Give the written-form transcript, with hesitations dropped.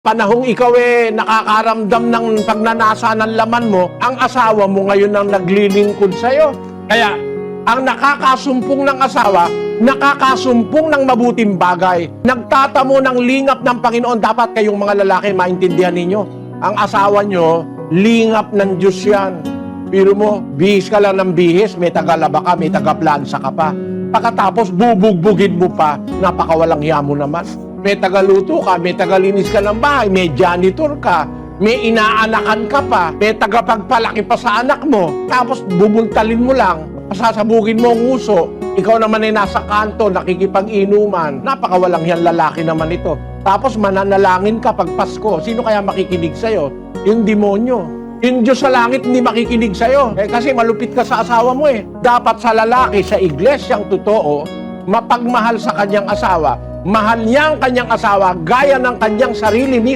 Panahong ikaw nakakaramdam ng pagnanasa ng laman mo, ang asawa mo ngayon ang naglilingkod sa'yo. Kaya, ang nakakasumpong ng asawa, nakakasumpong ng mabuting bagay. Nagtatamo ng lingap ng Panginoon. Dapat kayong mga lalaki maintindihan ninyo. Ang asawa nyo, lingap ng Diyos yan. Pero mo, bihis ka lang ng bihis, may tagalaba ka, may tagaplansa ka pa. Pagkatapos, bubugbugin mo pa, napakawalang hiya mo naman. May tagaluto ka, may tagalinis ka ng bahay, may janitor ka, may inaanakan ka pa, may tagapagpalaki pa sa anak mo. Tapos bubuntalin mo lang, pasasabugin mo ang uso. Ikaw naman ay nasa kanto, nakikipag-inuman. Napakawalang hiyang lalaki naman ito. Tapos mananalangin ka pag Pasko. Sino kaya makikinig sa'yo? Yung demonyo. Yung Diyos sa langit hindi makikinig sa'yo. Kasi malupit ka sa asawa mo . Dapat sa lalaki, sa iglesyang totoo, mapagmahal sa kanyang asawa. Mahal niya ang kanyang asawa gaya ng kanyang sarili mismo.